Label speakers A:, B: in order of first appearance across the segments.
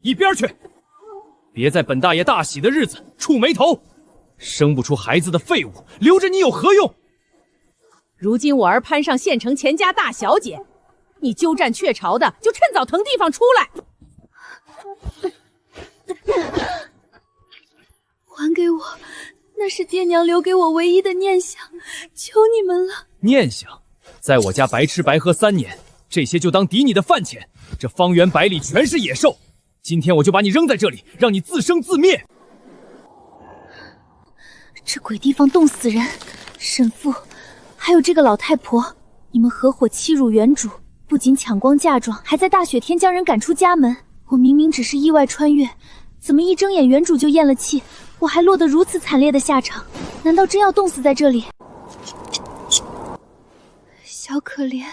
A: 一边去！别在本大爷大喜的日子触霉头，生不出孩子的废物，留着你有何用？
B: 如今我儿攀上县城钱家大小姐，你鸠占鹊巢的，就趁早腾地方出来！
C: 还给我，那是爹娘留给我唯一的念想，求你们了。
A: 念想，在我家白吃白喝3年，这些就当抵你的饭钱。这方圆百里全是野兽，今天我就把你扔在这里，让你自生自灭。
C: 这鬼地方冻死人！沈父，还有这个老太婆，你们合伙欺辱原主，不仅抢光嫁妆，还在大雪天将人赶出家门。我明明只是意外穿越，怎么一睁眼原主就咽了气？我还落得如此惨烈的下场，难道真要冻死在这里？小可怜，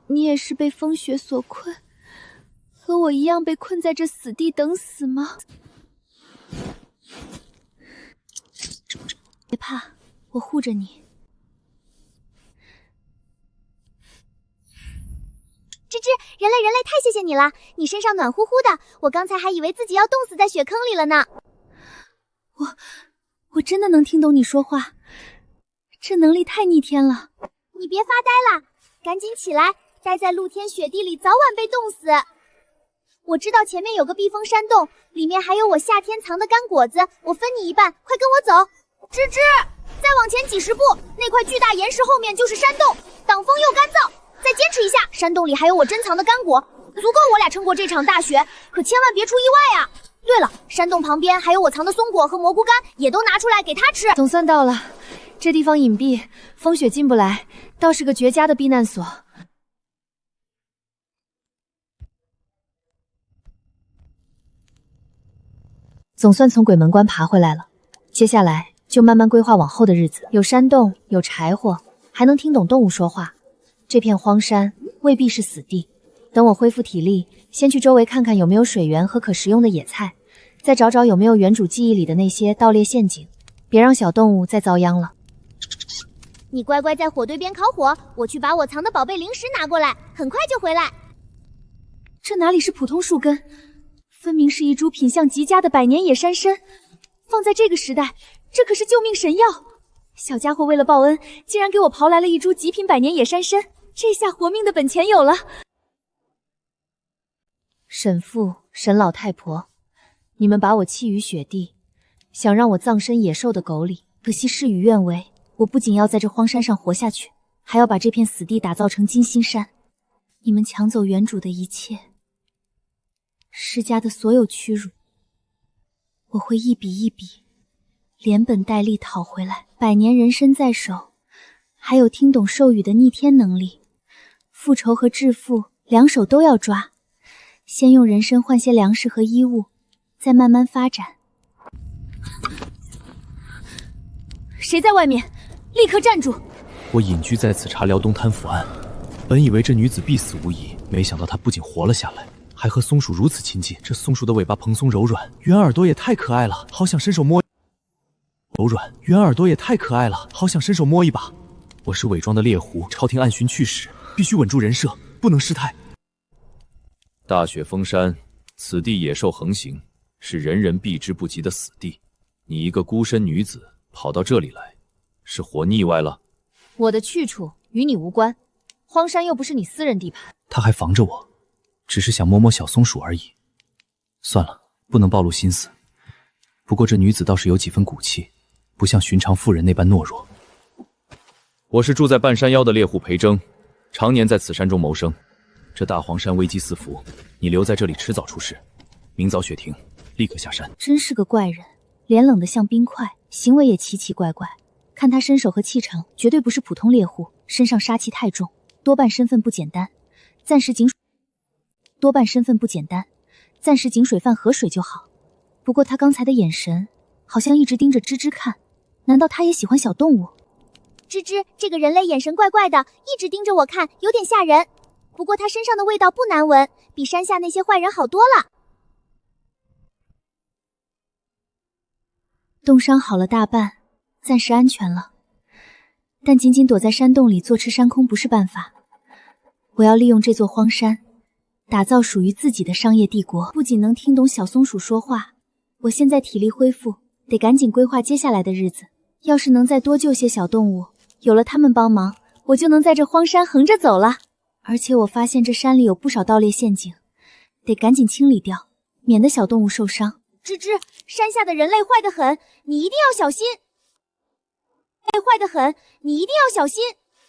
C: 你也是被风雪所困，和我一样被困在这死地等死吗？别怕，我护着你。
D: 芝芝，人类，太谢谢你了！你身上暖乎乎的，我刚才还以为自己要冻死在雪坑里了呢。
C: 我真的能听懂你说话，这能力太逆天了。
D: 你别发呆了，赶紧起来，待在露天雪地里早晚被冻死。我知道前面有个避风山洞，里面还有我夏天藏的干果子，我分你一半，快跟我走。芝芝，再往前几十步，那块巨大岩石后面就是山洞，挡风又干燥。再坚持一下，山洞里还有我珍藏的干果，足够我俩撑过这场大雪，可千万别出意外啊！对了，山洞旁边还有我藏的松果和蘑菇干，也都拿出来给他吃。
C: 总算到了，这地方隐蔽，风雪进不来，倒是个绝佳的避难所。总算从鬼门关爬回来了，接下来就慢慢规划往后的日子。有山洞，有柴火，还能听懂动物说话。这片荒山未必是死地，等我恢复体力，先去周围看看有没有水源和可食用的野菜，再找找有没有原主记忆里的那些盗猎陷阱，别让小动物再遭殃了。
D: 你乖乖在火堆边烤火，我去把我藏的宝贝零食拿过来，很快就回来。
C: 这哪里是普通树根，分明是一株品相极佳的百年野山参，放在这个时代，这可是救命神药。小家伙为了报恩，竟然给我刨来了一株极品百年野山参，这下活命的本钱有了。沈父、沈老太婆，你们把我弃于雪地，想让我葬身野兽的狗里，可惜事与愿违。我不仅要在这荒山上活下去，还要把这片死地打造成金星山。你们抢走原主的一切，施家的所有屈辱，我会一笔一笔连本带利讨回来。百年人参在手，还有听懂兽语的逆天能力，复仇和致富两手都要抓。先用人参换些粮食和衣物，再慢慢发展。谁在外面？立刻站住！
A: 我隐居在此茶寮东滩府岸，本以为这女子必死无疑，没想到她不仅活了下来，还和松鼠如此亲近。这松鼠的尾巴蓬松柔软，圆耳朵也太可爱了，好想伸手摸。柔软，圆耳朵也太可爱了，好想伸手摸一把。我是伪装的猎狐，朝廷暗寻去时，必须稳住人设，不能失态。大雪封山，此地野兽横行，是人人避之不及的死地。你一个孤身女子跑到这里来，是活腻歪了？
C: 我的去处与你无关，荒山又不是你私人地盘。
A: 他还防着我，只是想摸摸小松鼠而已。算了，不能暴露心思。不过这女子倒是有几分骨气，不像寻常妇人那般懦弱。我是住在半山腰的猎户裴征，常年在此山中谋生。这大黄山危机四伏，你留在这里迟早出事。明早雪停，立刻下山。
C: 真是个怪人，脸冷得像冰块，行为也奇奇怪怪。看他身手和气场，绝对不是普通猎户，身上杀气太重，多半身份不简单。暂时井水泛河水就好。不过他刚才的眼神，好像一直盯着芝芝看，难道他也喜欢小动物？
D: 芝芝，这个人类眼神怪怪的，一直盯着我看，有点吓人。不过他身上的味道不难闻，比山下那些坏人好多了。
C: 冻伤好了大半，暂时安全了。但仅仅躲在山洞里坐吃山空不是办法，我要利用这座荒山，打造属于自己的商业帝国。不仅能听懂小松鼠说话，我现在体力恢复，得赶紧规划接下来的日子。要是能再多救些小动物，有了他们帮忙，我就能在这荒山横着走了。而且我发现这山里有不少盗猎陷阱，得赶紧清理掉，免得小动物受伤。
D: 吱吱，山下的人类坏得很，你一定要小心。坏得很，你一定要小心。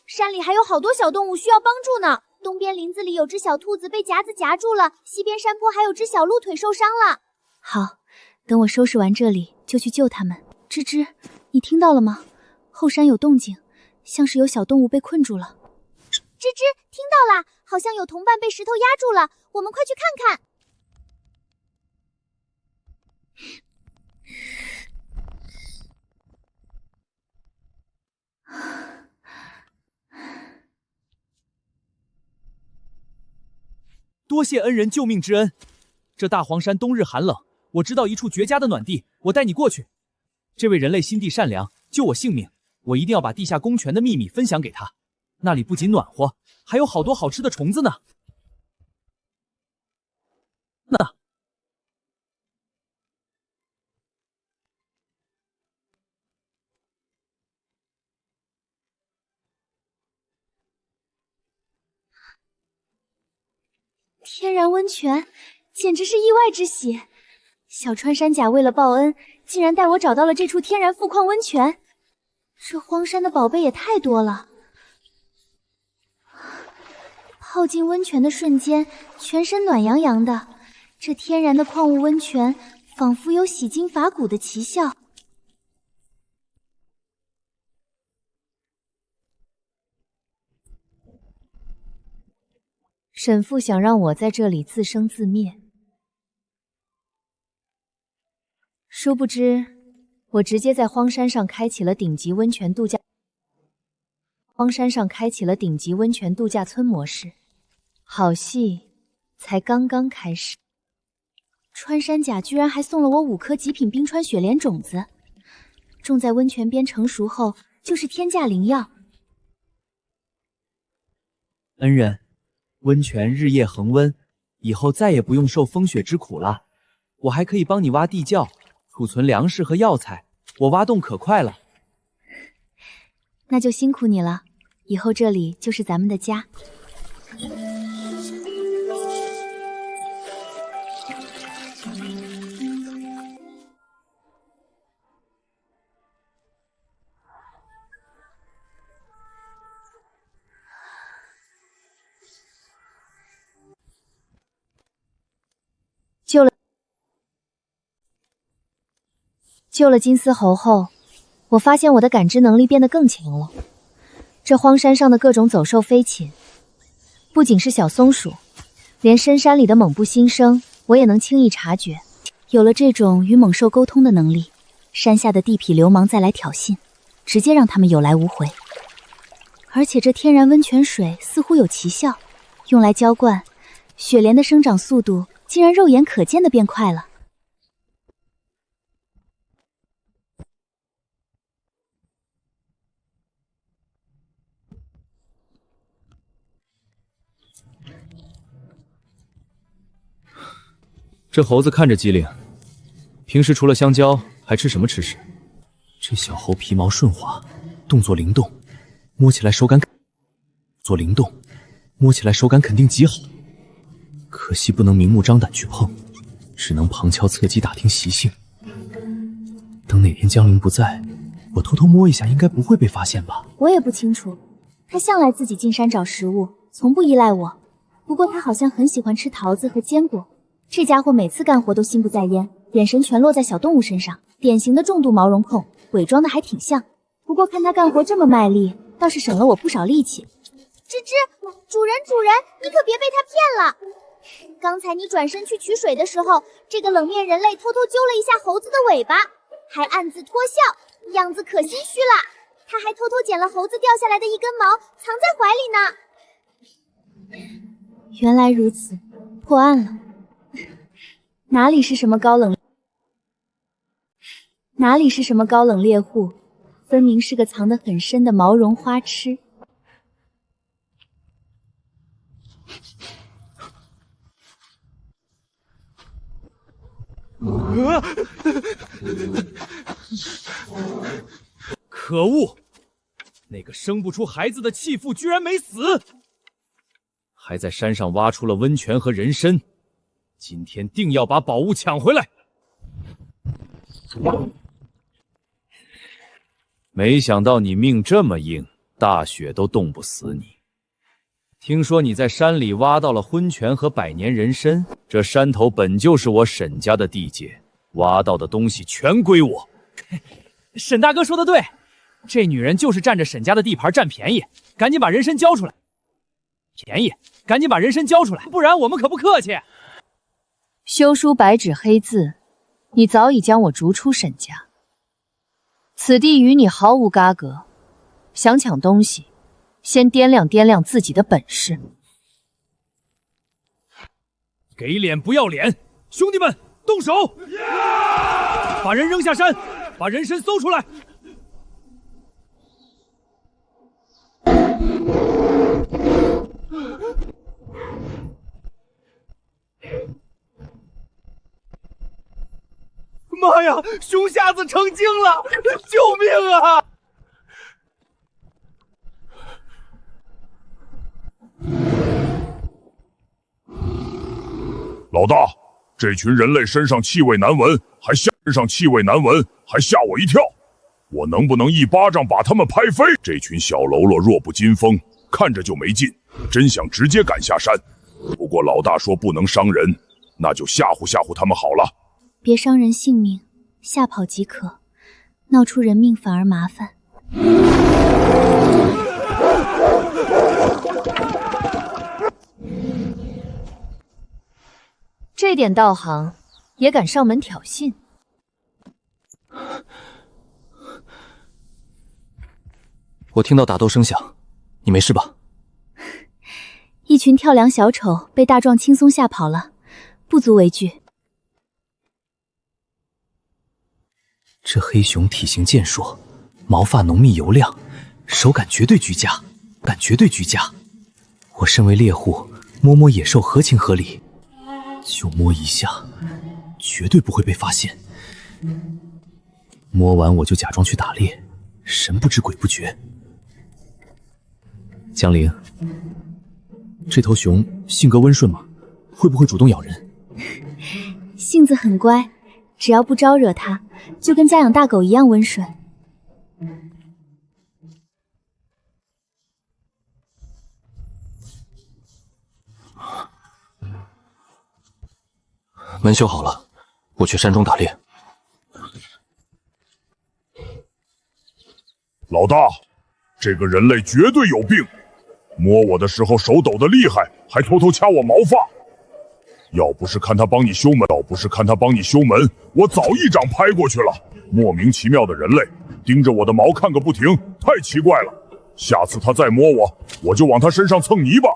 D: 山里还有好多小动物需要帮助呢。东边林子里有只小兔子被夹子夹住了，西边山坡还有只小鹿腿受伤了。
C: 好，等我收拾完这里就去救他们。吱吱，你听到了吗？后山有动静，像是有小动物被困住了。
D: 吱吱，听到啦，好像有同伴被石头压住了，我们快去看看。
A: 多谢恩人救命之恩。这大黄山冬日寒冷，我知道一处绝佳的暖地，我带你过去。这位人类心地善良，救我性命，我一定要把地下公泉的秘密分享给他。那里不仅暖和，还有好多好吃的虫子呢。
C: 天然温泉，简直是意外之喜。小穿山甲为了报恩，竟然带我找到了这处天然富矿温泉。这荒山的宝贝也太多了。泡进温泉的瞬间，全身暖洋洋的。这天然的矿物温泉，仿佛有洗筋拔骨的奇效。沈父想让我在这里自生自灭，殊不知我直接在荒山上开启了顶级温泉度假。村模式，好戏才刚刚开始。穿山甲居然还送了我5颗极品冰川雪莲种子，种在温泉边成熟后就是天价灵药。
A: 恩人，温泉日夜恒温，以后再也不用受风雪之苦了。我还可以帮你挖地窖，储存粮食和药材。我挖洞可快了。
C: 那就辛苦你了，以后这里就是咱们的家。救了金丝猴后，我发现我的感知能力变得更强了。这荒山上的各种走兽飞禽，不仅是小松鼠，连深山里的猛步新生，我也能轻易察觉。有了这种与猛兽沟通的能力，山下的地痞流氓再来挑衅，直接让他们有来无回。而且这天然温泉水似乎有奇效，用来浇灌，雪莲的生长速度竟然肉眼可见的变快了。
A: 这猴子看着机灵，平时除了香蕉还吃什么吃食？这小猴皮毛顺滑，动作灵动，摸起来手感肯定极好。可惜不能明目张胆去碰，只能旁敲侧击打听习性。等哪天江陵不在，我偷偷摸一下，应该不会被发现吧？
C: 我也不清楚，他向来自己进山找食物，从不依赖我。不过他好像很喜欢吃桃子和坚果。这家伙每次干活都心不在焉，眼神全落在小动物身上，典型的重度毛绒控，伪装的还挺像。不过看他干活这么卖力，倒是省了我不少力气。
D: 吱吱，主人，你可别被他骗了。刚才你转身去取水的时候，这个冷面人类偷偷揪了一下猴子的尾巴，还暗自偷笑，样子可心虚了。他还偷偷捡了猴子掉下来的一根毛，藏在怀里呢。
C: 原来如此，破案了。哪里是什么高冷猎户，分明是个藏得很深的毛绒花痴。
A: 可恶！那个生不出孩子的弃妇居然没死，还在山上挖出了温泉和人参。今天定要把宝物抢回来！没想到你命这么硬，大雪都冻不死你。听说你在山里挖到了昏泉和百年人参，这山头本就是我沈家的地界，挖到的东西全归我。沈大哥说的对，这女人就是占着沈家的地盘占便宜，赶紧把人参交出来！赶紧把人参交出来，不然我们可不客气。
C: 休书白纸黑字，你早已将我逐出沈家，此地与你毫无瓜葛。想抢东西，先掂量掂量自己的本事。
A: 给脸不要脸，兄弟们，动手！把人扔下山，把人参搜出来！妈呀！熊瞎子成精了！救命啊！
E: 老大，这群人类身上气味难闻，还吓我一跳。我能不能一巴掌把他们拍飞？这群小喽啰弱不禁风，看着就没劲，真想直接赶下山。不过老大说不能伤人，那就吓唬吓唬他们好了。
C: 别伤人性命，吓跑即可，闹出人命反而麻烦。这点道行也敢上门挑衅？
A: 我听到打斗声响，你没事吧？
C: 一群跳梁小丑被大壮轻松吓跑了，不足为惧。
A: 这黑熊体型健硕，毛发浓密油亮，手感绝对居家，我身为猎户，摸摸野兽合情合理，就摸一下，绝对不会被发现。摸完我就假装去打猎，神不知鬼不觉。江陵，这头熊性格温顺吗？会不会主动咬人？
C: 性子很乖，只要不招惹它，就跟家养大狗一样温顺。
A: 门修好了，我去山中打猎。
E: 老大，这个人类绝对有病，摸我的时候手抖得厉害，还偷偷掐我毛发。要不是看他帮你修门，我早一掌拍过去了。莫名其妙的人类，盯着我的毛看个不停，太奇怪了。下次他再摸我，我就往他身上蹭泥巴。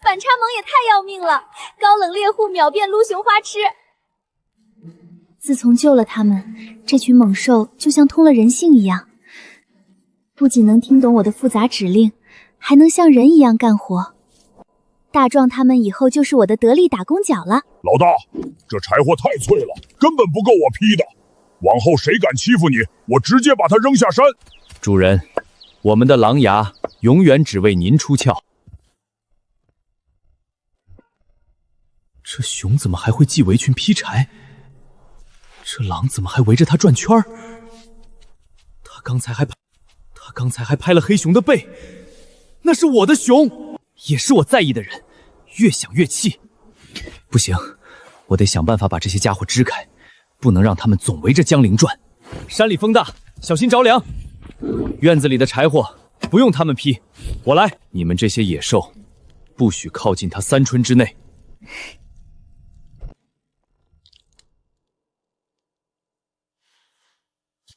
D: 反差萌也太要命了，高冷猎户秒变撸熊花痴。
C: 自从救了他们，这群猛兽就像通了人性一样，不仅能听懂我的复杂指令，还能像人一样干活。大壮他们以后就是我的得力打工脚了。
E: 老大，这柴火太脆了，根本不够我劈的。往后谁敢欺负你，我直接把他扔下山。
A: 主人，我们的狼牙永远只为您出鞘。这熊怎么还会系围裙劈柴？这狼怎么还围着它转圈儿？他刚才还拍了黑熊的背，那是我的熊，也是我在意的人。越想越气，不行，我得想办法把这些家伙支开，不能让他们总围着江陵转。山里风大，小心着凉。院子里的柴火不用他们劈，我来。你们这些野兽，不许靠近他3春之内。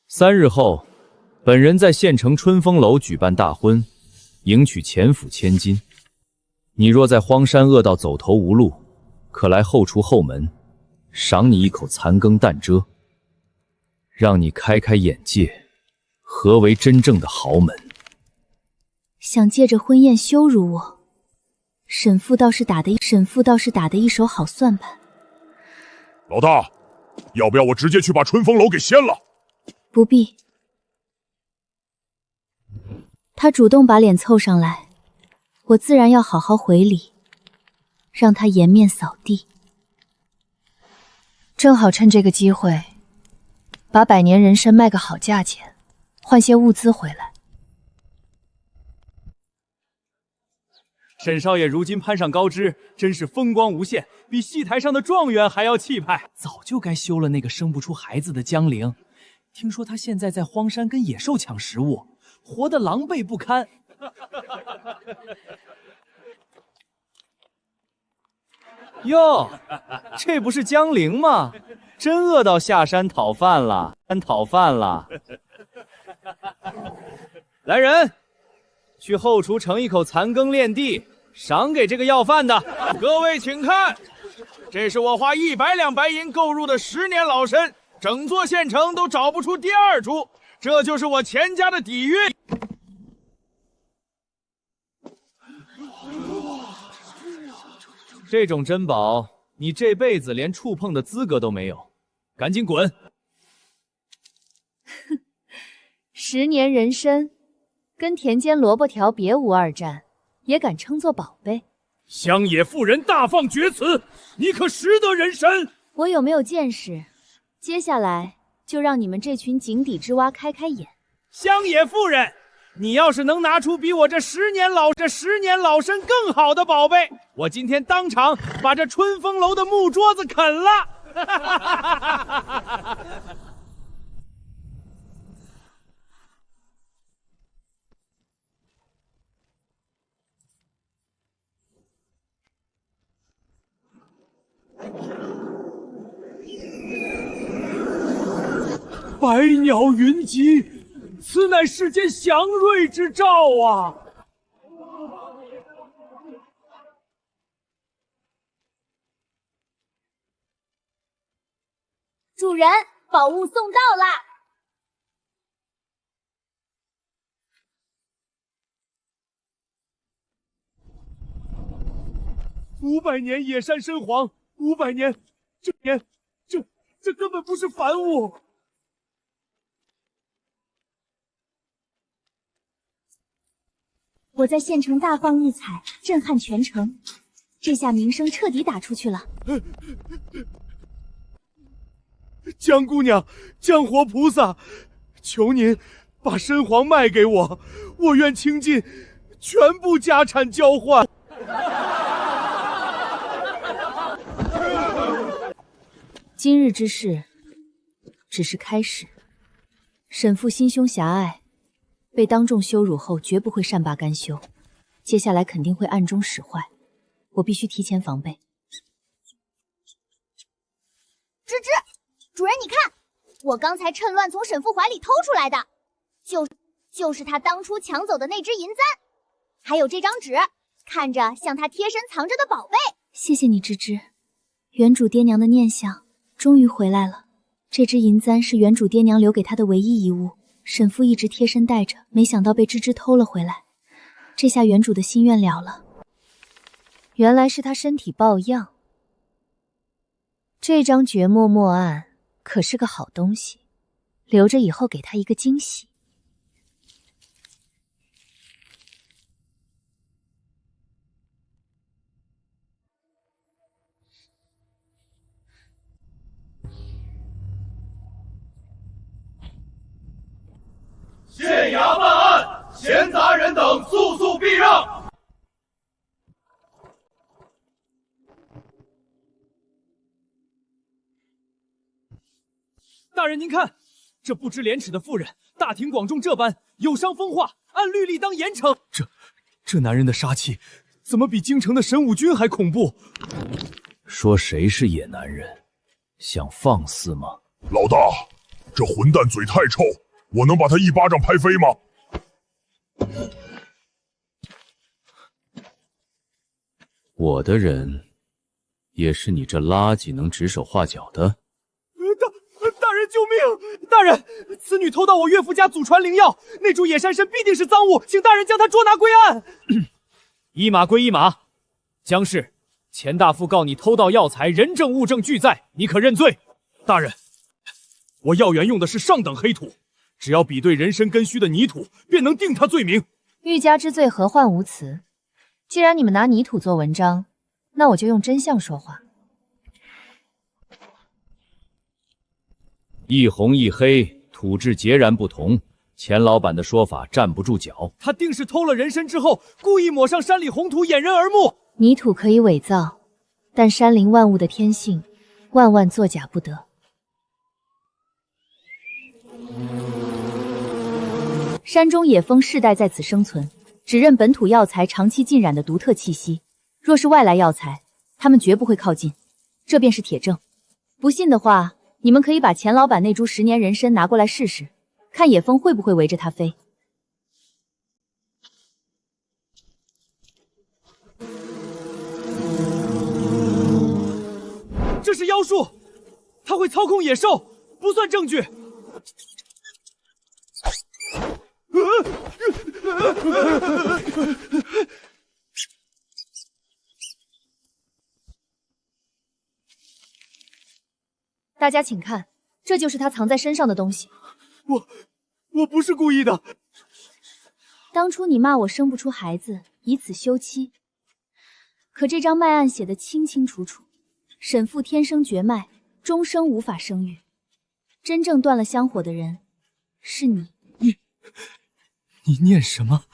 A: 3日后，本人在县城春风楼举办大婚，迎娶前府千金。你若在荒山饿到走投无路，可来后厨后门，赏你一口残羹淡蔗，让你开开眼界，何为真正的豪门。
C: 想借着婚宴羞辱我，沈父倒是打得一手好算盘。
E: 老大，要不要我直接去把春风楼给掀了？
C: 不必。他主动把脸凑上来，我自然要好好回礼，让他颜面扫地。正好趁这个机会，把百年人参卖个好价钱，换些物资回来。
A: 沈少爷如今攀上高枝，真是风光无限，比戏台上的状元还要气派。早就该休了那个生不出孩子的江陵。听说他现在在荒山跟野兽抢食物，活得狼狈不堪。哟，这不是江陵吗？真饿到下山讨饭了，来人，去后厨盛一口残羹练地，赏给这个要饭的。
F: 各位请看，这是我花100两白银购入的10年老参，整座县城都找不出第二株，这就是我钱家的底蕴。
A: 这种珍宝，你这辈子连触碰的资格都没有，赶紧滚
C: ！10年人参，跟田间萝卜条别无二战，也敢称作宝贝？
F: 乡野妇人大放厥词，你可识得人参？
C: 我有没有见识？接下来就让你们这群井底之蛙开开眼。
F: 乡野妇人，你要是能拿出比我这10年老参更好的宝贝，我今天当场把这春风楼的木桌子啃了。百鸟云集，此乃世间祥瑞之兆啊！
D: 主人，宝物送到啦
F: ！500年野山参黄，500年，这根本不是凡物。
D: 我在县城大放异彩，震撼全城，这下名声彻底打出去了。
F: 江姑娘，江活菩萨，求您把参黄卖给我，我愿倾尽全部家产交换。
C: 今日之事只是开始，沈父心胸狭隘，被当众羞辱后绝不会善罢甘休，接下来肯定会暗中使坏，我必须提前防备。
D: 芝芝，主人你看，我刚才趁乱从沈父怀里偷出来的，就是他当初抢走的那只银簪，还有这张纸，看着像他贴身藏着的宝贝。
C: 谢谢你，芝芝，原主爹娘的念想终于回来了。这只银簪是原主爹娘留给他的唯一遗物，沈父一直贴身带着，没想到被芝芝偷了回来。这下原主的心愿了了。原来是他身体抱恙。这张绝墨墨案可是个好东西，留着以后给他一个惊喜。
F: 县衙办案，闲杂人等速速避让。大人，您看，这不知廉耻的妇人，大庭广众这般有伤风化，按律例当严惩。这男人的杀气，怎么比京城的神武军还恐怖？
A: 说谁是野男人？想放肆吗？
E: 老大，这混蛋嘴太臭，我能把他一巴掌拍飞吗？
A: 我的人，也是你这垃圾能指手画脚的？
F: 大人救命！大人，此女偷到我岳父家祖传灵药，那株野山参必定是赃物，请大人将她捉拿归案。
A: 一码归一码。江氏，钱大富告你偷盗药材，人证物证俱在，你可认罪？
F: 大人，我药源用的是上等黑土，只要比对人参根须的泥土，便能定他罪名。
C: 欲加之罪，何患无辞？既然你们拿泥土做文章，那我就用真相说话。
G: 一红一黑，土质截然不同。钱老板的说法站不住脚，
F: 他定是偷了人参之后，故意抹上山里红土掩人耳目。
C: 泥土可以伪造，但山林万物的天性，万万作假不得。山中野蜂世代在此生存，只认本土药材长期浸染的独特气息。若是外来药材，他们绝不会靠近。这便是铁证。不信的话，你们可以把钱老板那株10年人参拿过来试试，看野蜂会不会围着它飞。
F: 这是妖术，他会操控野兽，不算证据。
C: 大家请看，这就是他藏在身上的东西。
F: 我不是故意的。
C: 当初你骂我生不出孩子，以此休妻。可这张脉案写得清清楚楚，沈父天生绝脉，终生无法生育。真正断了香火的人，是你。
A: 你念什么？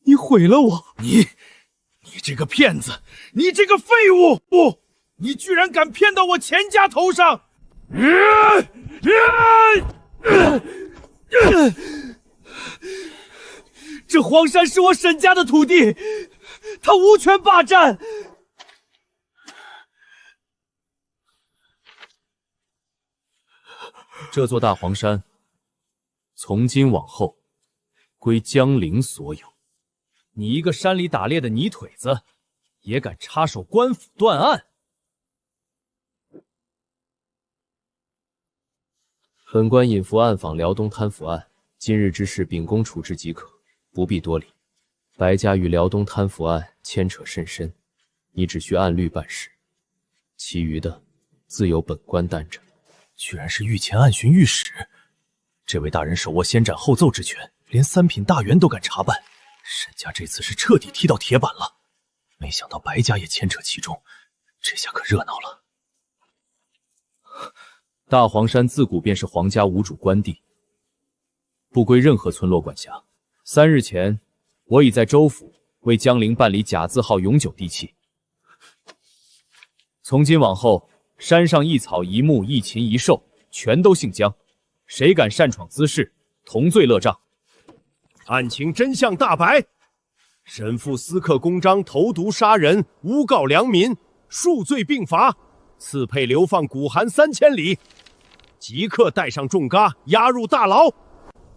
A: 你毁了我！
F: 你这个骗子！你这个废物！不，你居然敢骗到我钱家头上！这荒山是我沈家的土地，他无权霸占。
G: 这座大黄山，从今往后归江陵所有。
F: 你一个山里打猎的泥腿子，也敢插手官府断案？
G: 本官引伏暗访辽东贪腐案，今日之事秉公处置即可，不必多礼。白家与辽东贪腐案牵扯甚深，你只需按律办事，其余的自有本官担着。
A: 居然是御前暗巡御史，这位大人手握先斩后奏之权，连3品大员都敢查办。沈家这次是彻底踢到铁板了，没想到白家也牵扯其中，这下可热闹了。
G: 大黄山自古便是皇家无主官地，不归任何村落管辖。3日前，我已在州府为江陵办理甲字号永久地契。从今往后，山上一草一木一禽一兽全都姓江，谁敢擅闯滋事，同罪乐杖。
H: 案情真相大白，沈父私刻公章，投毒杀人，诬告良民，数罪并罚，赐配流放古寒3000里，即刻带上重枷，押入大牢。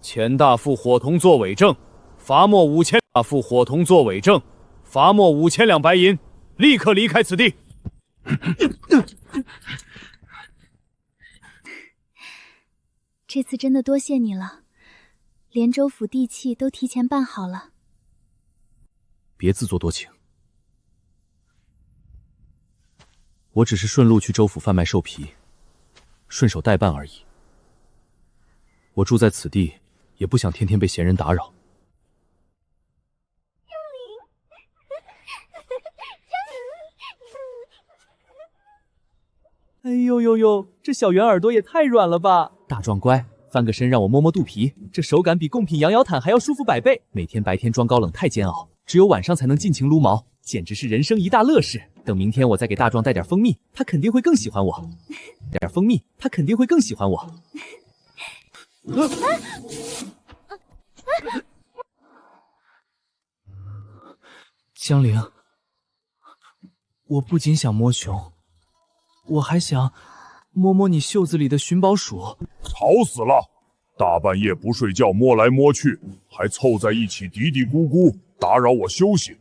G: 钱大富伙同作伪证，罚没5000。大富伙同作伪证，罚没5000两白银，立刻离开此地。
D: 这次真的多谢你了，连州府地契都提前办好了。
A: 别自作多情，我只是顺路去州府贩卖兽皮，顺手代办而已。我住在此地，也不想天天被闲人打扰。
F: 哎呦呦呦，这小圆耳朵也太软了吧！
A: 大壮乖，翻个身让我摸摸肚皮，
F: 这手感比贡品羊腰毯还要舒服100倍。
A: 每天白天装高冷太煎熬，只有晚上才能尽情撸毛，简直是人生一大乐事。等明天我再给大壮带点蜂蜜，他肯定会更喜欢我。点蜂蜜，他肯定会更喜欢我。江陵，我不仅想摸熊，我还想摸摸你袖子里的寻宝鼠。
E: 吵死了！大半夜不睡觉，摸来摸去，还凑在一起嘀嘀咕咕，打扰我休息。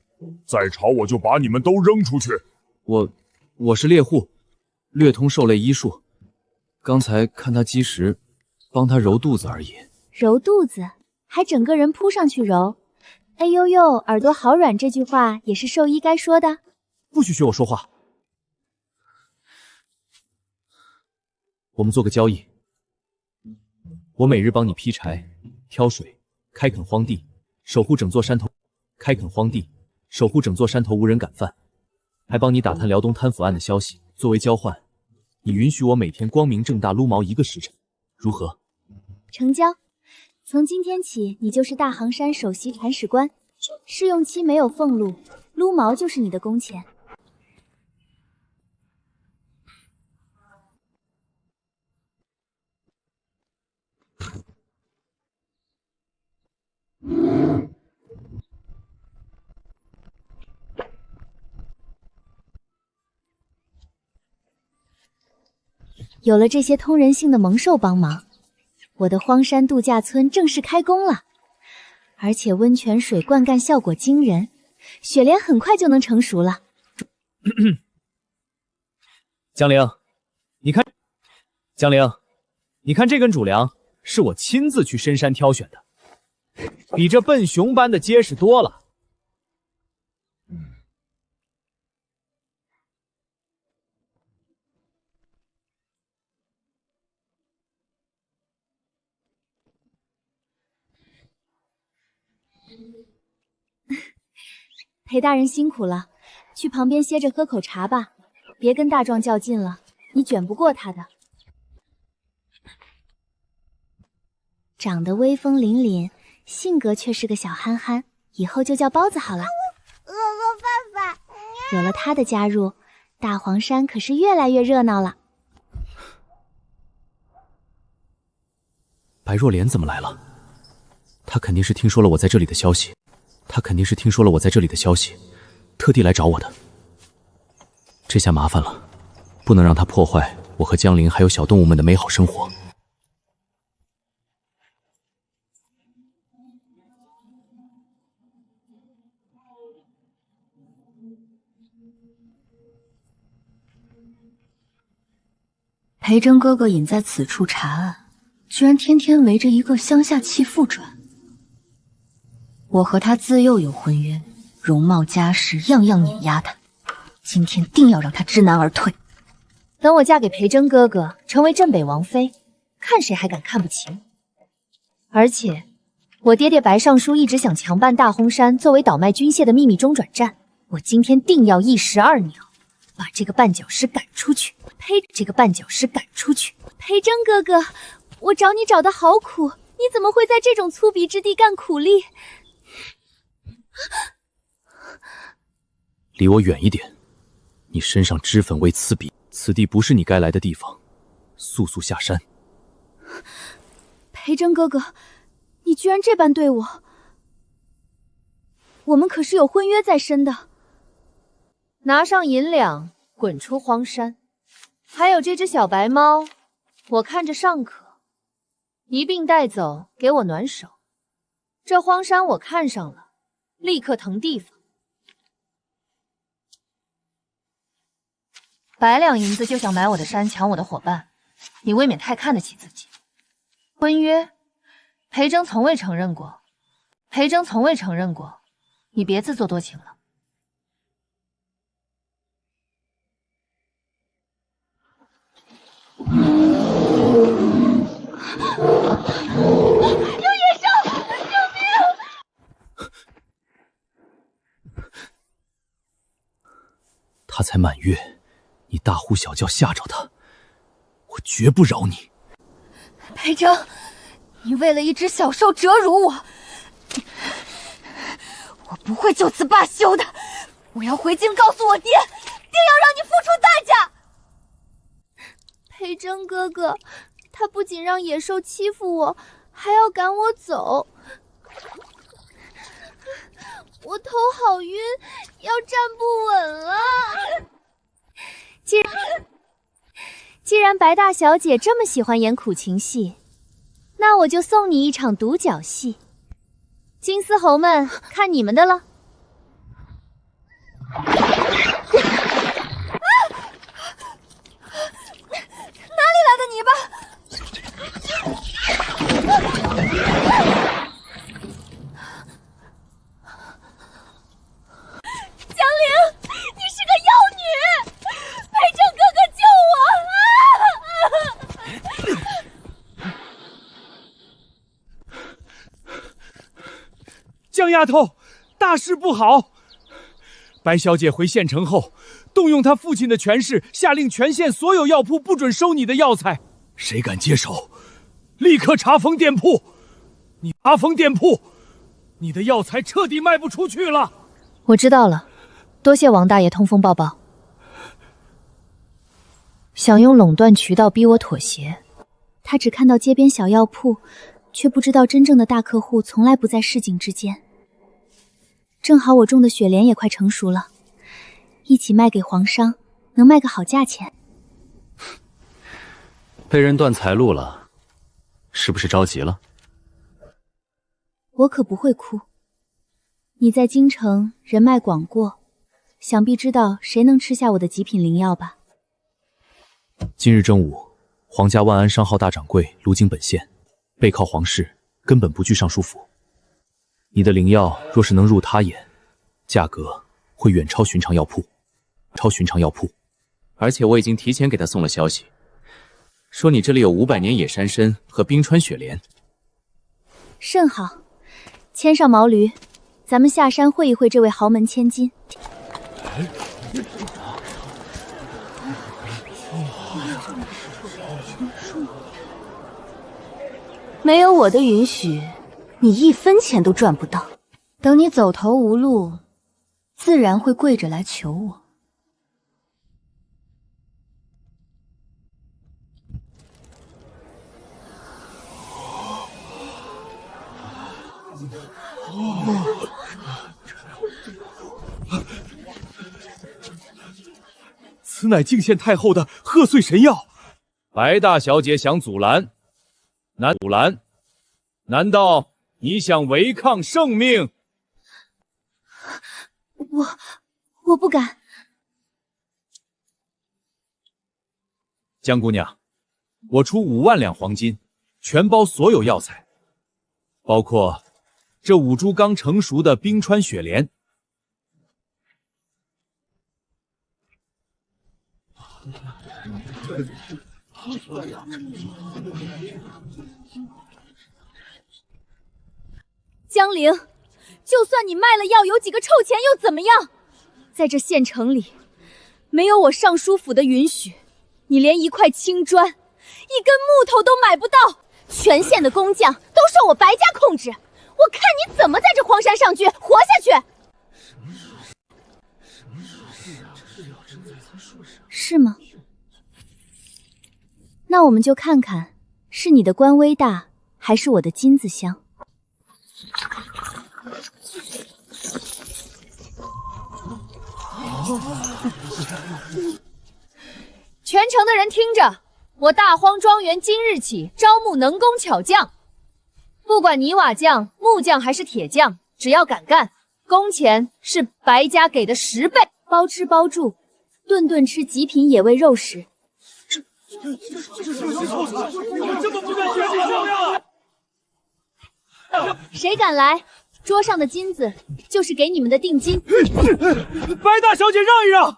E: 再吵我就把你们都扔出去。
A: 我是猎户，略通兽类医术，刚才看他积食，帮他揉肚子而已。
D: 揉肚子，还整个人扑上去揉。哎呦呦，耳朵好软，这句话也是兽医该说的。
A: 不许学我说话。我们做个交易，我每日帮你劈柴、挑水、开垦荒地，守护整座山头；开垦荒地，守护整座山头无人敢犯，还帮你打探辽东贪腐案的消息。作为交换，你允许我每天光明正大撸毛1个时辰，如何？
D: 成交。从今天起，你就是大杭山首席铲屎官，试用期没有俸禄，撸毛就是你的工钱。有了这些通人性的猛兽帮忙，我的荒山度假村正式开工了，而且温泉水灌溉效果惊人，雪莲很快就能成熟了。
A: 江陵，你看，江陵，你看这根主梁是我亲自去深山挑选的，比这笨熊般的结实多了。
D: 裴大人辛苦了，去旁边歇着喝口茶吧，别跟大壮较劲了，你卷不过他的。长得威风凛凛，性格却是个小憨憨，以后就叫包子好了。
I: 鹅鹅爸爸，
D: 有了他的加入，大黄山可是越来越热闹了。
A: 白若莲怎么来了？她肯定是听说了我在这里的消息。特地来找我的。这下麻烦了，不能让她破坏我和江陵还有小动物们的美好生活。
J: 裴征哥哥隐在此处查案，居然天天围着一个乡下弃妇转。我和他自幼有婚约，容貌家世样样碾压他，今天定要让他知难而退。
C: 等我嫁给裴征哥哥，成为镇北王妃，看谁还敢看不起我。而且，我爹爹白尚书一直想强办大烘山作为倒卖军械的秘密中转站，我今天定要一石二鸟，把这个绊脚石赶出去。
D: 裴征哥哥，我找你找的好苦，你怎么会在这种粗鄙之地干苦力？
A: 离我远一点！你身上脂粉味刺鼻，此地不是你该来的地方，速速下山！
D: 裴征哥哥，你居然这般对我，我们可是有婚约在身的。
C: 拿上银两，滚出荒山！还有这只小白猫，我看着尚可，一并带走，给我暖手。这荒山我看上了，立刻腾地方。100两银子就想买我的山，抢我的伙伴，你未免太看得起自己。婚约，裴征从未承认过，你别自作多情了。
I: 有野兽！救命！
A: 他才满月，你大呼小叫吓着他，我绝不饶你。
J: 裴征，你为了一只小兽折辱我，我不会就此罢休的。我要回京告诉我爹，定要让你付出代价。
D: 裴征哥哥，他不仅让野兽欺负我，还要赶我走。我头好晕，要站不稳了。既然白大小姐这么喜欢演苦情戏，那我就送你一场独角戏。金丝猴们，看你们的了。
J: 哪里来的泥巴？
D: 江陵，你是个妖女！裴征哥哥救我！
F: 丫头，大事不好！白小姐回县城后，动用她父亲的权势，下令全县所有药铺不准收你的药材。谁敢接手，立刻查封店铺！你查封店铺，你的药材彻底卖不出去了。
C: 我知道了，多谢王大爷通风报报。想用垄断渠道逼我妥协，他只看到街边小药铺，却不知道真正的大客户从来不在市井之间。正好我种的雪莲也快成熟了，一起卖给皇商，能卖个好价钱。
A: 被人断财路了，是不是着急了？
C: 我可不会哭。你在京城人脉广阔，想必知道谁能吃下我的极品灵药吧？
A: 今日正午，皇家万安商号大掌柜卢京本县，背靠皇室，根本不惧尚书府。你的灵药若是能入他眼，价格会远超寻常药铺，
G: 而且我已经提前给他送了消息，说你这里有500年野山参和冰川雪莲。
C: 甚好，牵上毛驴，咱们下山会一会这位豪门千金。
J: 没有我的允许，你1分钱都赚不到。等你走投无路，自然会跪着来求我。
F: 此乃泾县太后的贺岁神药。白大小姐想阻拦，难道你想违抗圣命？
C: 我不敢。
F: 江姑娘，我出5万两黄金，全包所有药材，包括这5株刚成熟的冰川雪莲。
C: 江陵，就算你卖了药，有几个臭钱又怎么样？在这县城里，没有我尚书府的允许，你连一块青砖、一根木头都买不到。全县的工匠都受我白家控制，我看你怎么在这荒山上居活下去。是吗？那我们就看看，是你的官威大，还是我的金子香。全城的人听着，我大荒庄园今日起招募能工巧匠，不管泥瓦匠、木匠还是铁匠，只要敢干，工钱是白家给的10倍，包吃包住，顿顿吃极品野味肉食。谁敢来，桌上的金子就是给你们的定金。
F: 白大小姐让一让，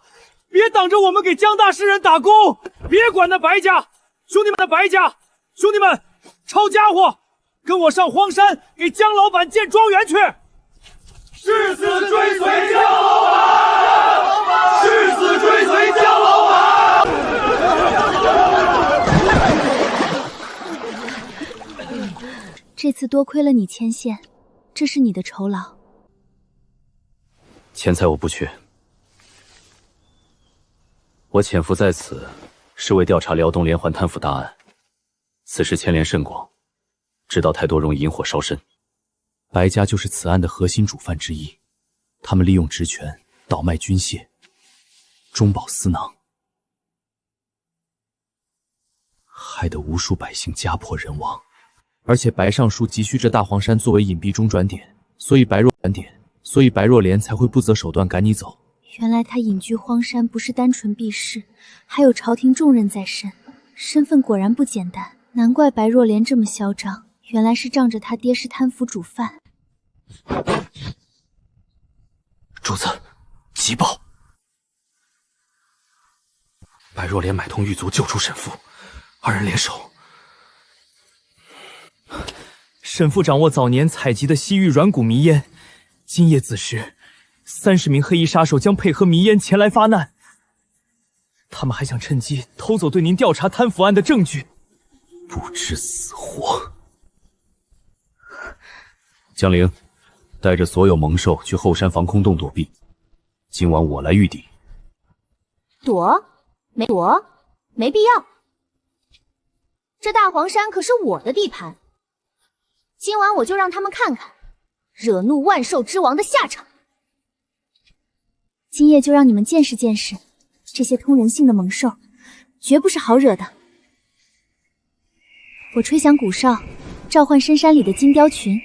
F: 别挡着我们给江大诗人打工，别管那白家，兄弟们，抄家伙，跟我上荒山给江老板建庄园去。誓死追随江老板，誓死追随江老板。
C: 这次多亏了你牵线，这是你的酬劳。
A: 钱财我不缺，我潜伏在此，是为调查辽东连环贪腐大案。此事牵连甚广，知道太多容易引火烧身。白家就是此案的核心主犯之一，他们利用职权倒卖军械，中饱私囊，害得无数百姓家破人亡。而且白尚书急需这大荒山作为隐蔽中转点，所以白若莲才会不择手段赶你走。
C: 原来他隐居荒山不是单纯避世，还有朝廷重任在身，身份果然不简单。难怪白若莲这么嚣张，原来是仗着他爹是贪腐主犯。
A: 主子，急报！白若莲买通狱卒救出沈父，2人联手。沈父掌握早年采集的西域软骨迷烟，今夜子时，30名黑衣杀手将配合迷烟前来发难。他们还想趁机偷走对您调查贪腐案的证据，不知死活。江陵，带着所有猛兽去后山防空洞躲避。今晚我来御敌。
D: 躲？没必要。这大黄山可是我的地盘，今晚我就让他们看看惹怒万兽之王的下场。今夜就让你们见识见识，这些通人性的猛兽绝不是好惹的。我吹响鼓哨，召唤深山里的金雕群，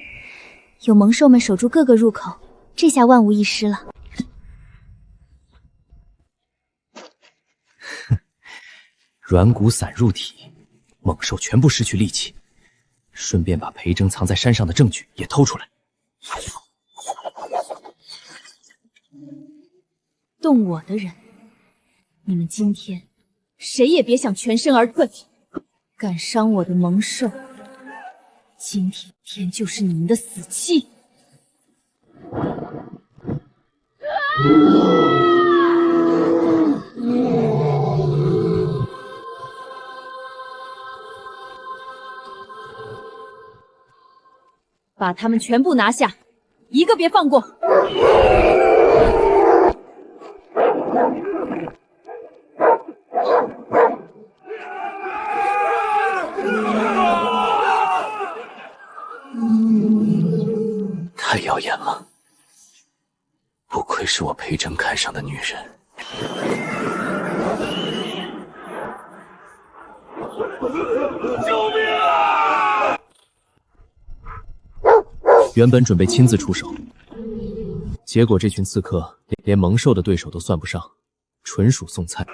D: 有猛兽们守住各个入口，这下万无一失了。
A: 软骨散入体，猛兽全部失去力气，顺便把裴征藏在山上的证据也偷出来。
B: 动我的人，你们今天谁也别想全身而退。敢伤我的猛兽，今天就是你们的死期。把他们全部拿下，一个别放过。
A: 太耀眼了，不愧是我裴征看上的女人。
E: 救命啊！
A: 原本准备亲自出手，结果这群刺客连猛兽的对手都算不上，纯属送菜。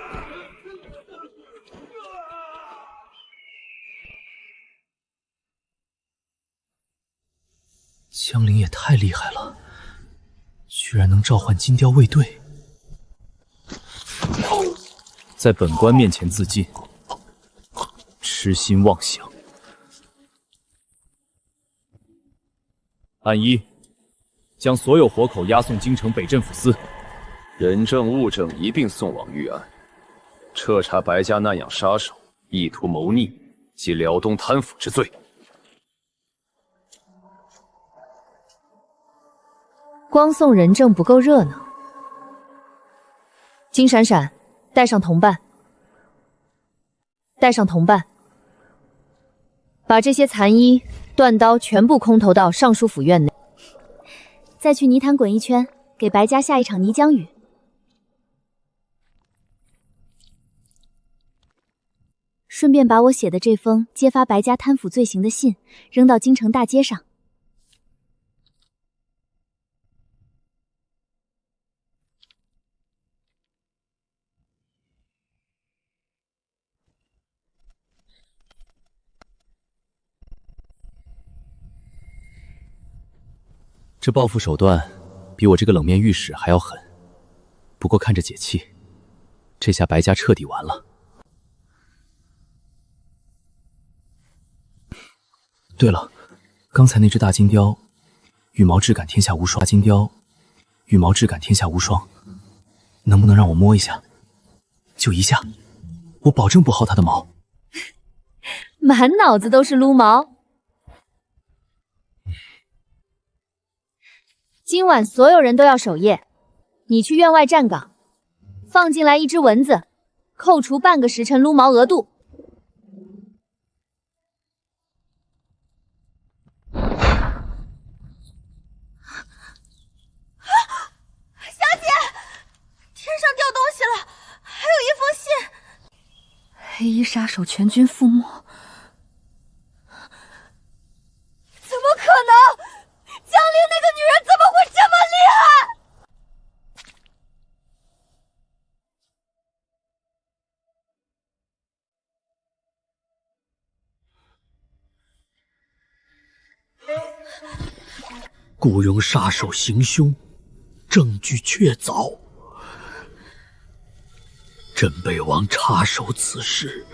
A: 江陵也太厉害了，居然能召唤金雕卫队，在本官面前自尽，痴心妄想。按一，将所有活口押送京城北镇抚司，
K: 人证物证一并送往狱案，彻查白家难养杀手意图谋逆及辽东贪腐之罪。
C: 光送人证不够热闹，金闪闪，带上同伴，把这些残衣、断刀全部空投到尚书府院内，
D: 再去泥潭滚一圈，给白家下一场泥浆雨。顺便把我写的这封揭发白家贪腐罪行的信扔到京城大街上。
A: 这报复手段比我这个冷面御史还要狠，不过看着解气，这下白家彻底完了。对了，刚才那只大金雕，羽毛质感天下无双。能不能让我摸一下？就一下，我保证不薅它的毛。
C: 满脑子都是撸毛。今晚所有人都要守夜，你去院外站岗，放进来一只蚊子，扣除半个时辰撸毛额度。
I: 小姐，天上掉东西了，还有一封信。
J: 黑衣杀手全军覆没，
I: 怎么可能？江陵那个女人怎么会这么厉害？
L: 雇佣杀手行凶，证据确凿。镇北王插手此事，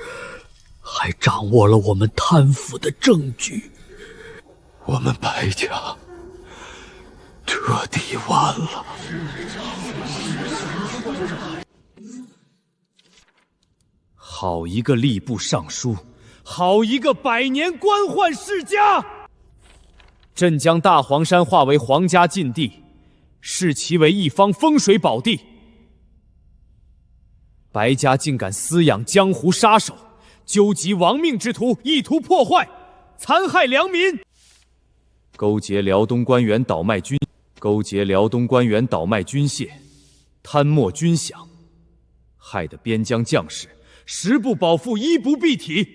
L: 还掌握了我们贪腐的证据。我们白家彻底完了。
F: 好一个吏部尚书，好一个百年官宦世家！朕将大黄山划为皇家禁地，视其为一方风水宝地。白家竟敢私养江湖杀手，纠集亡命之徒，意图破坏、残害良民，勾结辽东官员倒卖军械，贪墨军饷，害得边疆将士食不饱腹，衣不蔽体。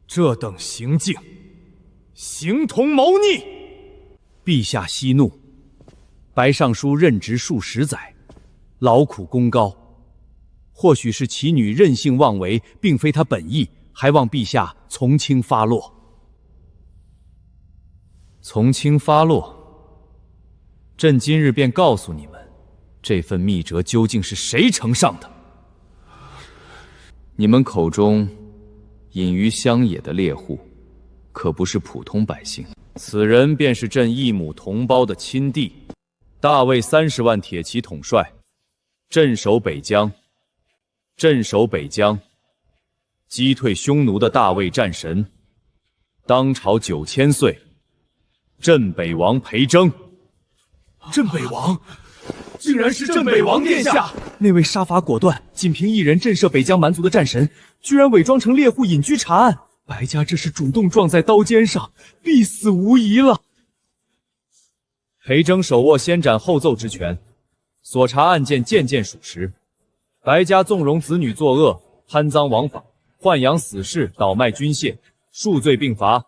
F: 这等行径，形同谋逆。陛下息怒，白尚书任职数十载，劳苦功高，或许是其女任性妄为，并非他本意，还望陛下从轻发落。从轻发落，朕今日便告诉你们，这份密折究竟是谁呈上的。你们口中隐于乡野的猎户，可不是普通百姓，此人便是朕一母同胞的亲弟，大魏30万铁骑统帅，镇守北疆，击退匈奴的大魏战神，当朝9000岁，镇北王裴征。
A: 镇北王，竟然是镇北王殿下！那位杀伐果断、仅凭一人震慑北疆蛮族的战神，居然伪装成猎户隐居查案。白家这是主动撞在刀尖上，必死无疑了。
F: 裴征手握先斩后奏之权，所查案件件件属实。白家纵容子女作恶，贪赃枉法，豢养死士，倒卖军械，数罪并罚。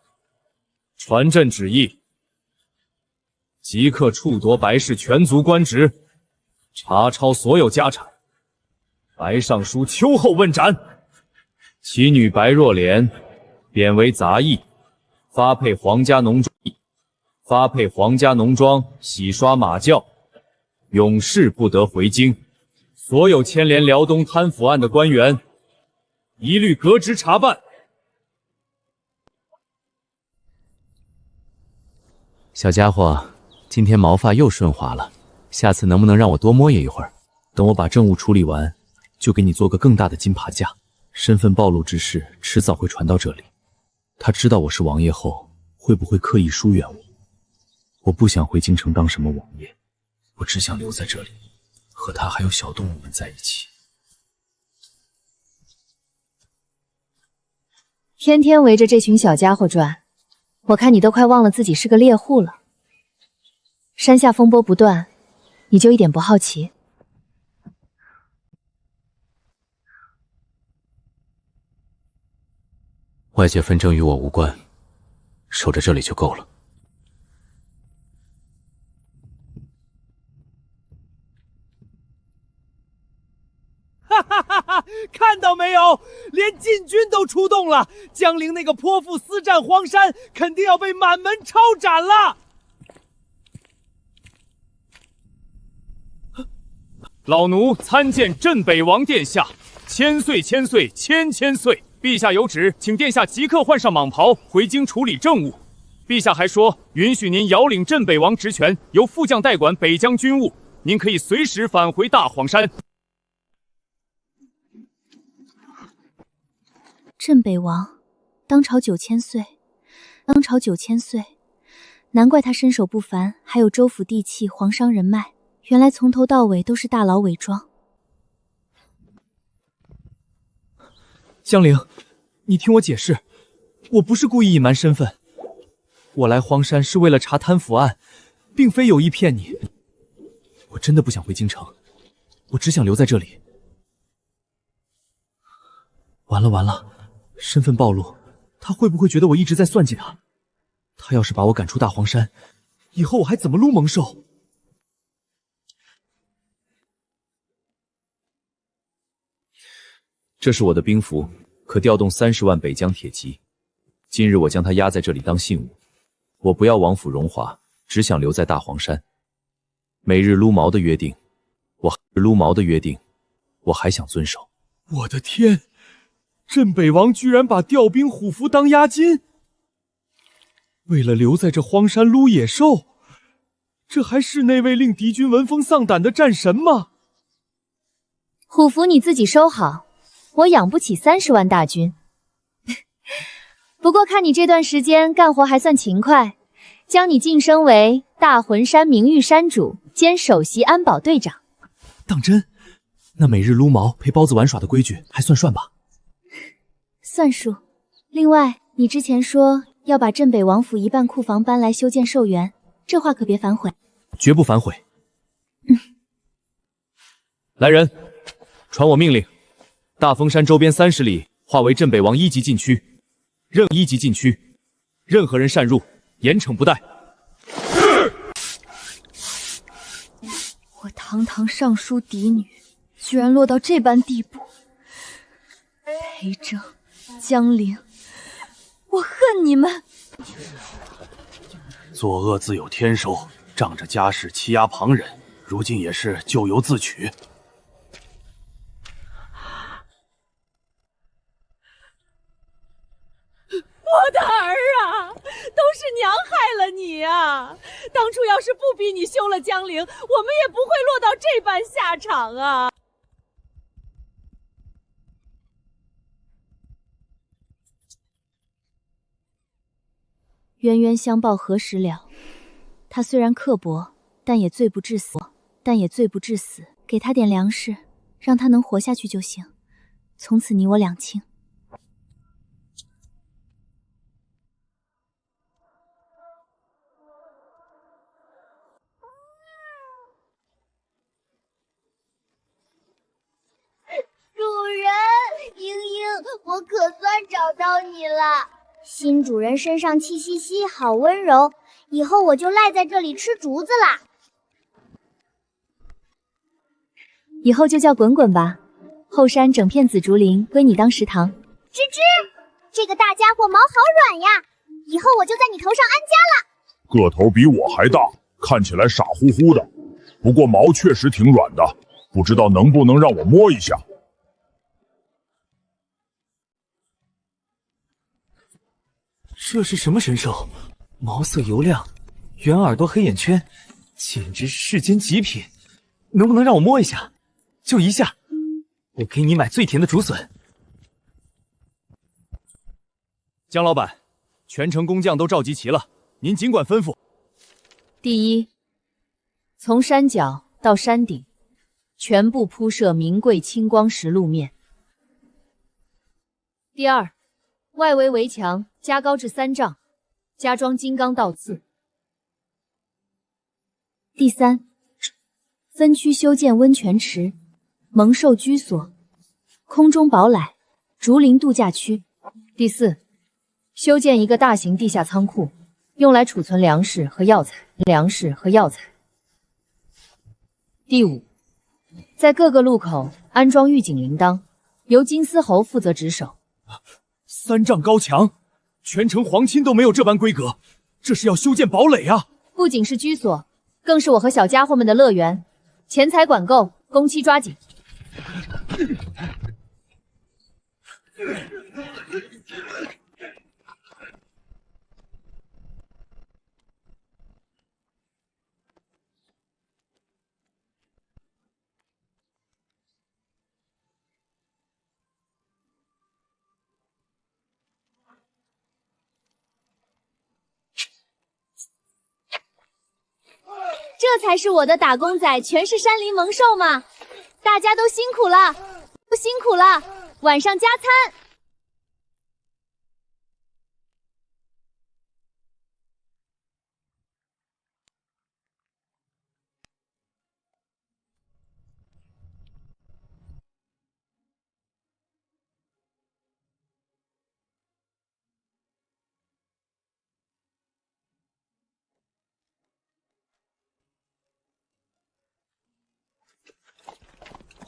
F: 传朕旨意，即刻处夺白氏全族官职，查抄所有家产。白尚书秋后问斩，其女白若莲贬为杂役，发配皇家农庄洗刷马厩，永世不得回京。所有牵连辽东贪腐案的官员，一律革职查办。
A: 小家伙，今天毛发又顺滑了，下次能不能让我多摸一会儿？等我把政务处理完，就给你做个更大的金耙架。身份暴露之事迟早会传到这里，他知道我是王爷后，会不会刻意疏远我？我不想回京城当什么王爷，我只想留在这里，和他还有小动物们在一起。
C: 天天围着这群小家伙转，我看你都快忘了自己是个猎户了。山下风波不断，你就一点不好奇？
A: 外界纷争与我无关，守着这里就够了。
F: 哈哈哈哈！看到没有，连禁军都出动了，江陵那个泼妇私占荒山，肯定要被满门抄斩了。老奴参见镇北王殿下，千岁千岁千千岁！陛下有旨，请殿下即刻换上蟒袍，回京处理政务。陛下还说，允许您遥领镇北王职权，由副将代管北疆军务，您可以随时返回大黄山。
C: 镇北王，当朝9000岁，难怪他身手不凡，还有州府地契、皇商人脉，原来从头到尾都是大佬伪装。
A: 江陵，你听我解释，我不是故意隐瞒身份，我来荒山是为了查贪腐案，并非有意骗你。我真的不想回京城，我只想留在这里。完了，身份暴露，他会不会觉得我一直在算计他？他要是把我赶出大黄山，以后我还怎么撸蒙受？
F: 这是我的兵符，可调动30万北疆铁骑。今日我将它压在这里当信物，我不要王府荣华，只想留在大黄山。每日撸毛的约定，我还想遵守。
A: 我的天，镇北王居然把调兵虎符当押金！为了留在这荒山撸野兽，这还是那位令敌军闻风丧胆的战神吗？
C: 虎符你自己收好，我养不起30万大军。不过看你这段时间干活还算勤快，将你晋升为大魂山名誉山主兼首席安保队长。
A: 当真？那每日撸毛陪包子玩耍的规矩还算吧？
C: 算数。另外，你之前说要把镇北王府一半库房搬来修建寿园，这话可别反悔。
A: 绝不反悔。来人，传我命令，大峰山周边30里划为镇北王1级禁区，任1级禁区，任何人擅入，严惩不贷。
J: 我堂堂尚书嫡女，居然落到这般地步。裴桢、江陵，我恨你们！
L: 作恶自有天收，仗着家世欺压旁人，如今也是咎由自取。
I: 我的儿啊，都是娘害了你啊！当初要是不逼你休了江陵，我们也不会落到这般下场啊！
C: 冤冤相报何时了？他虽然刻薄，但也罪不至死。给他点粮食，让他能活下去就行。从此你我两清。
D: 主人，英英，我可算找到你了。新主人身上气息息，好温柔，以后我就赖在这里吃竹子啦。
C: 以后就叫滚滚吧，后山整片紫竹林归你当食堂。
D: 吱吱，这个大家伙毛好软呀，以后我就在你头上安家了。
E: 个头比我还大，看起来傻乎乎的，不过毛确实挺软的，不知道能不能让我摸一下。
A: 这是什么神兽？毛色油亮，圆耳朵黑眼圈，简直是世间极品。能不能让我摸一下？就一下，我给你买最甜的竹笋。江老板，全城工匠都召集齐了，您尽管吩咐。
C: 第一，从山脚到山顶，全部铺设名贵青光石路面。第二，外围围墙加高至3丈，加装金刚倒刺。第三，分区修建温泉池、猛兽居所、空中堡垒、竹林度假区。第四，修建一个大型地下仓库，用来储存粮食和药材。第五，在各个路口安装预警铃铛，由金丝猴负责值守。
A: 3丈高墙，全城皇亲都没有这般规格，这是要修建堡垒啊！
C: 不仅是居所，更是我和小家伙们的乐园。钱财管够，工期抓紧。
B: 这才是我的打工仔，全是山林猛兽嘛！大家都辛苦了，晚上加餐。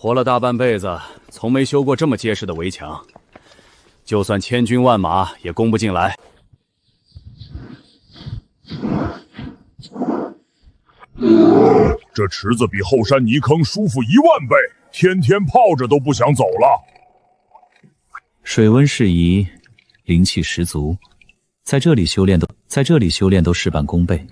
K: 活了大半辈子，从没修过这么结实的围墙，就算千军万马也攻不进来。
E: 这池子比后山泥坑舒服10000倍，天天泡着都不想走了。
A: 水温适宜，灵气十足，在这里修炼都事半功倍。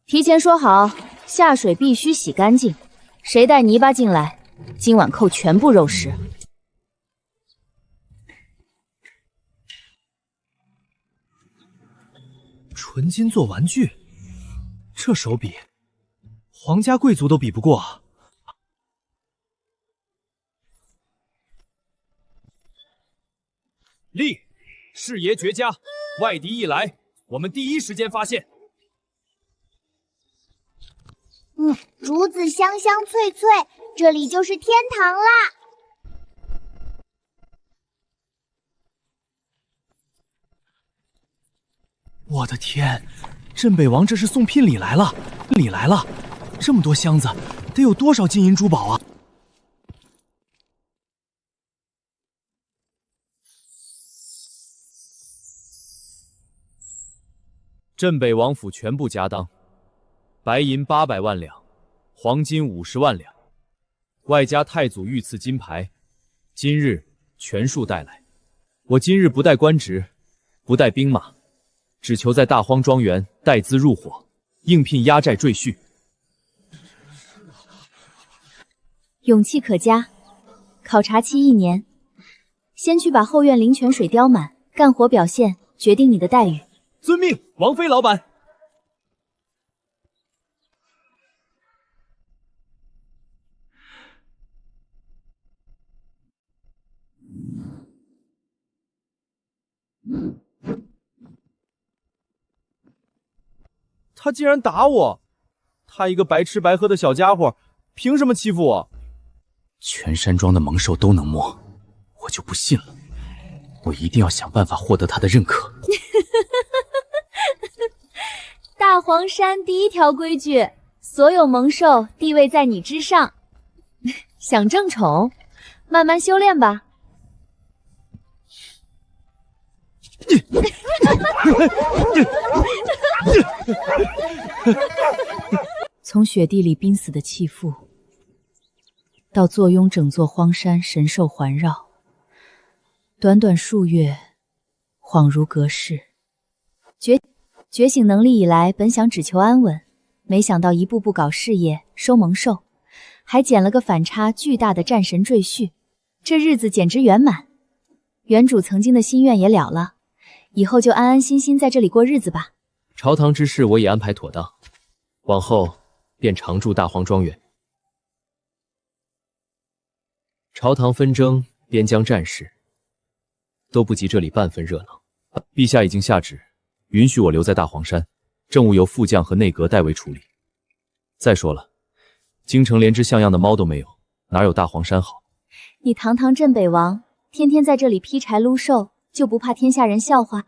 C: 提前说好，下水必须洗干净。谁带泥巴进来，今晚扣全部肉食。
A: 纯金做玩具，这手笔，皇家贵族都比不过啊！
F: 厉，视野绝佳，外敌一来，我们第一时间发现。
D: 竹子香香脆脆，这里就是天堂啦！
A: 我的天，镇北王这是送聘礼来了！这么多箱子，得有多少金银珠宝啊！
G: 镇北王府全部家当，白银800万两，黄金50万两，外加太祖御赐金牌，今日全数带来。我今日不带官职，不带兵马，只求在大荒庄园带资入伙，应聘压寨赘婿。
C: 勇气可嘉，考察期1年，先去把后院灵泉水雕满，干活表现决定你的待遇。
F: 遵命，王妃老板。他竟然打我！他一个白吃白喝的小家伙，凭什么欺负我？
A: 全山庄的猛兽都能摸，我就不信了。我一定要想办法获得他的认可。
C: 大黄山第一条规矩，所有猛兽地位在你之上。想争宠，慢慢修炼吧。从雪地里濒死的弃妇，到坐拥整座荒山神兽环绕，短短数月，恍如隔世。觉醒能力以来，本想只求安稳，没想到一步步搞事业，收萌兽，还捡了个反差巨大的战神赘婿，这日子简直圆满。原主曾经的心愿也了了，以后就安安心心在这里过日子吧。
G: 朝堂之事我已安排妥当，往后便常驻大荒庄园。朝堂纷争、边疆战事，都不及这里半分热闹。陛下已经下旨，允许我留在大黄山，政务由副将和内阁代为处理。再说了，京城连只像样的猫都没有，哪有大黄山好？
C: 你堂堂镇北王，天天在这里劈柴撸兽，就不怕天下人笑话？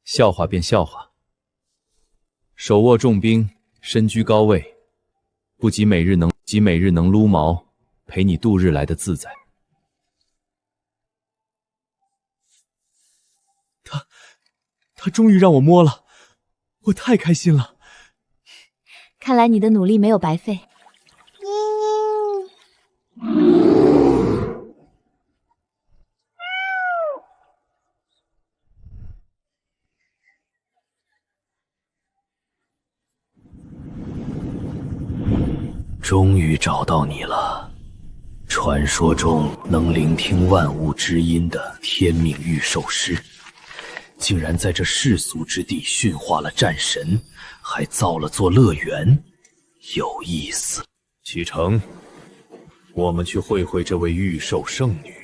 G: 笑话便笑话，手握重兵，身居高位，不及每日能撸毛，陪你度日来的自在。
A: 他终于让我摸了，我太开心了。
C: 看来你的努力没有白费。
L: 终于找到你了，传说中能聆听万物之音的天命御兽师，竟然在这世俗之地驯化了战神，还造了座乐园，有意思。启程，我们去会会这位御兽圣女。